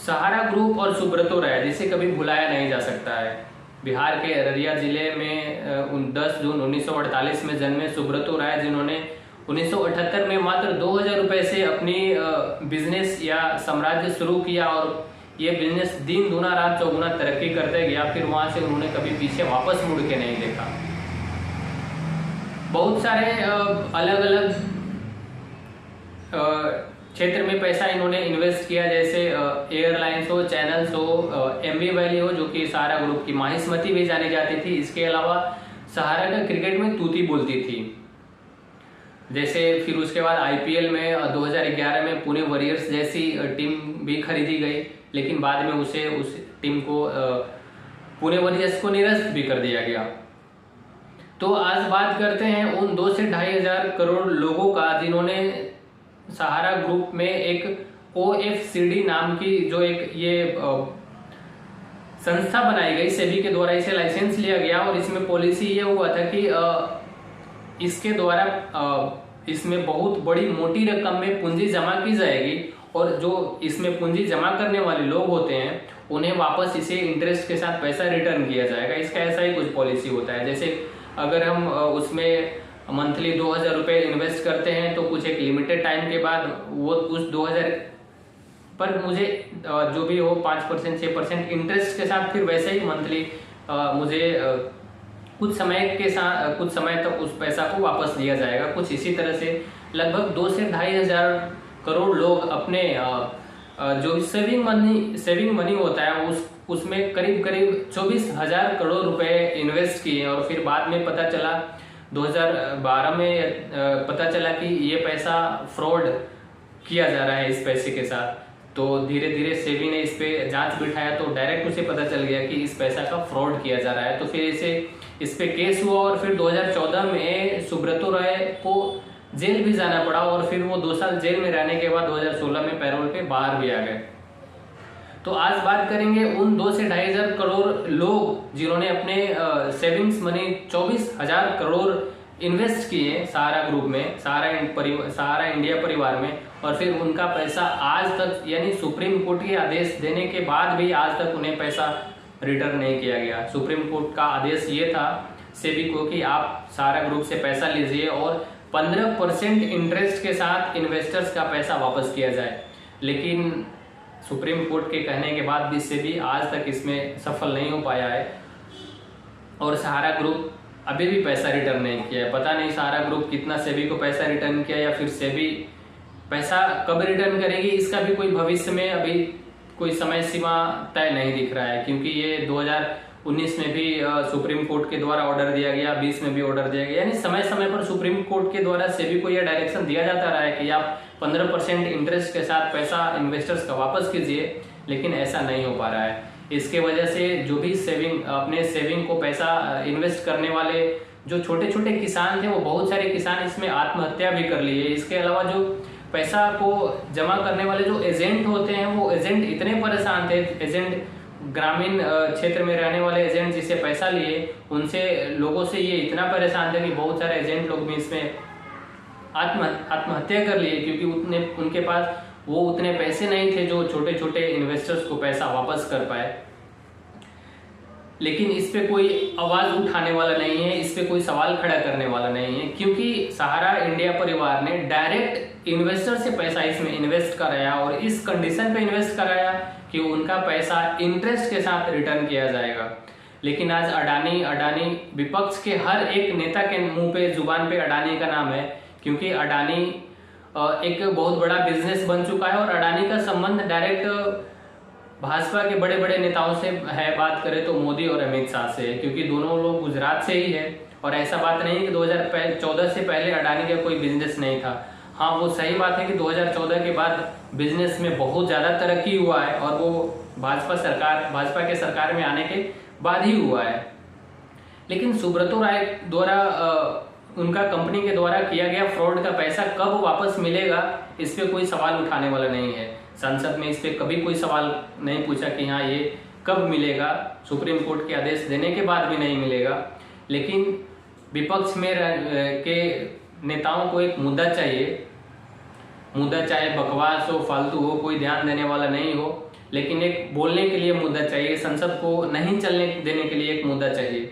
सहारा group और सुब्रतो राय जिसे कभी भुलाया नहीं जा सकता है। बिहार के अररिया जिले में 10 जून 1948 में जन्मे सुब्रतो राय, जिन्होंने 1978 में मात्र 2000 रुपए से अपनी बिजनेस या साम्राज्य शुरू किया और ये बिजनेस दिन दूना रात चौगुना तरक्की करते गया। फिर वहां से उन्होंने कभी पीछे वापस मुड़ के नहीं देखा। बहुत सारे अलग अलग क्षेत्र में पैसा इन्होंने इन्वेस्ट किया, जैसे एयरलाइंस हो, चैनल्स हो, एमबी वैली हो जो कि सहारा ग्रुप की माहिस्मती भी जानी जाती थी। इसके अलावा सहारा का क्रिकेट में तूती बोलती थी। जैसे फिर उसके बाद आईपीएल में 2011 में पुणे वॉरियर्स जैसी टीम भी खरीदी गई, लेकिन बाद में उस टीम को पुणे वॉरियर्स को निरस्त भी कर दिया गया। तो आज बात करते हैं उन 2 से 2.5 हजार करोड़ लोगों का जिन्होंने सहारा ग्रुप में एक OFCD नाम की जो एक ये संस्था बनाई गई, सेबी के द्वारा इसे लाइसेंस लिया गया और इसमें पॉलिसी ये हुआ था कि इसके द्वारा इसमें बहुत बड़ी मोटी रकम में पूंजी जमा की जाएगी और जो इसमें पूंजी जमा करने वाले लोग होते हैं उन्हें वापस इसे इंटरेस्ट के साथ पैसा रिटर्न किया जाएगा। इसका ऐसा ही कुछ पॉलिसी होता है। जैसे अगर हम उसमें मंथली 2000 रुपए इन्वेस्ट करते हैं तो कुछ एक लिमिटेड टाइम के बाद वो उस 2000 पर मुझे जो भी हो 5% 6% इंटरेस्ट के साथ फिर वैसे ही मंथली मुझे कुछ समय तक उस पैसा को वापस दिया जाएगा। कुछ इसी तरह से लगभग 2 से 2.5 हजार करोड़ लोग अपने जो सेविंग मनी होता है उसमें करीब 24,000 करोड़ रुपए इन्वेस्ट किए और फिर बाद में पता चला 2012 में पता चला कि ये पैसा फ्रॉड किया जा रहा है इस पैसे के साथ। तो धीरे धीरे सेबी ने इस पे जांच बिठाया तो डायरेक्ट उसे पता चल गया कि इस पैसा का फ्रॉड किया जा रहा है। तो फिर इस पे केस हुआ और फिर 2014 में सुब्रतो राय को जेल भी जाना पड़ा और फिर वो 2 साल जेल में रहने के बाद 2016 में पैरोल पे बाहर भी आ गए। तो आज बात करेंगे उन 2 से 2.5 हजार करोड़ लोग जिन्होंने अपने सेविंग्स मनी 24,000 करोड़ इन्वेस्ट किए सहारा ग्रुप में, सहारा इंडिया परिवार में, और फिर उनका पैसा आज तक यानी सुप्रीम कोर्ट के आदेश देने के बाद भी आज तक उन्हें पैसा रिटर्न नहीं किया गया। सुप्रीम कोर्ट का आदेश ये था सेबी को कि आप सहारा ग्रुप से पैसा लीजिए और 15% इंटरेस्ट के साथ इन्वेस्टर्स का पैसा वापस किया जाए, लेकिन सुप्रीम कोर्ट के कहने के बाद भी सेबी आज तक इसमें सफल नहीं हो पाया है और सहारा ग्रुप अभी भी पैसा रिटर्न नहीं किया है। पता नहीं सहारा ग्रुप कितना सेबी को पैसा रिटर्न किया या फिर सेबी पैसा कब रिटर्न करेगी, इसका भी कोई भविष्य में अभी कोई समय सीमा तय नहीं दिख रहा है, क्योंकि ये 2019 में भी सुप्रीम कोर्ट के द्वारा ऑर्डर दिया गया, 20 में भी ऑर्डर दिया गया, यानी समय समय पर सुप्रीम कोर्ट के द्वारा सेबी को यह डायरेक्शन दिया जाता रहा है कि आप 15% इंटरेस्ट के साथ पैसा इन्वेस्टर्स का वापस कीजिए, लेकिन ऐसा नहीं हो पा रहा है। इसके वजह से जो भी अपने सेविंग को पैसा इन्वेस्ट करने वाले जो छोटे छोटे किसान थे वो बहुत सारे किसान इसमें आत्महत्या भी कर लिए। इसके अलावा जो पैसा को जमा करने वाले जो एजेंट होते हैं वो एजेंट इतने परेशान थे, एजेंट ग्रामीण क्षेत्र में रहने वाले एजेंट जिसे पैसा लिए उनसे लोगों से ये इतना परेशान थे कि बहुत सारे एजेंट लोग भी इसमें आत्महत्या कर लिए, क्योंकि उनके पास वो उतने पैसे नहीं थे जो छोटे छोटे इन्वेस्टर्स को पैसा वापस कर पाए। लेकिन इस पे कोई आवाज उठाने वाला नहीं है, इस पे कोई सवाल खड़ा करने वाला नहीं है, क्योंकि सहारा इंडिया परिवार ने डायरेक्ट इन्वेस्टर से पैसा इसमें इन्वेस्ट कराया और इस कंडीशन पे इन्वेस्ट कराया कि उनका पैसा इंटरेस्ट के साथ रिटर्न किया जाएगा। लेकिन आज अडानी विपक्ष के हर एक नेता के मुंह पे जुबान पे अडानी का नाम है, क्योंकि अडानी एक बहुत बड़ा बिजनेस बन चुका है और अडानी का संबंध डायरेक्ट भाजपा के बड़े बड़े नेताओं से है। बात करें तो मोदी और अमित शाह से है, क्योंकि दोनों लोग गुजरात से ही है। और ऐसा बात नहीं है कि 2014 से पहले अडानी का कोई बिजनेस नहीं था। हाँ, वो सही बात है कि 2014 के बाद बिजनेस में बहुत ज्यादा तरक्की हुआ है और वो भाजपा के सरकार में आने के बाद ही हुआ है। लेकिन सुब्रतो राय द्वारा उनका कंपनी के द्वारा किया गया फ्रॉड का पैसा कब वापस मिलेगा, इस पे कोई सवाल उठाने वाला नहीं है। संसद में इस पे कभी कोई सवाल नहीं पूछा कि हाँ ये कब मिलेगा, सुप्रीम कोर्ट के आदेश देने के बाद भी नहीं मिलेगा। लेकिन विपक्ष में के नेताओं को एक मुद्दा चाहिए मुद्दा चाहे बकवास हो, फालतू हो, कोई ध्यान देने वाला नहीं हो, लेकिन एक बोलने के लिए मुद्दा चाहिए, संसद को नहीं चलने देने के लिए एक मुद्दा चाहिए।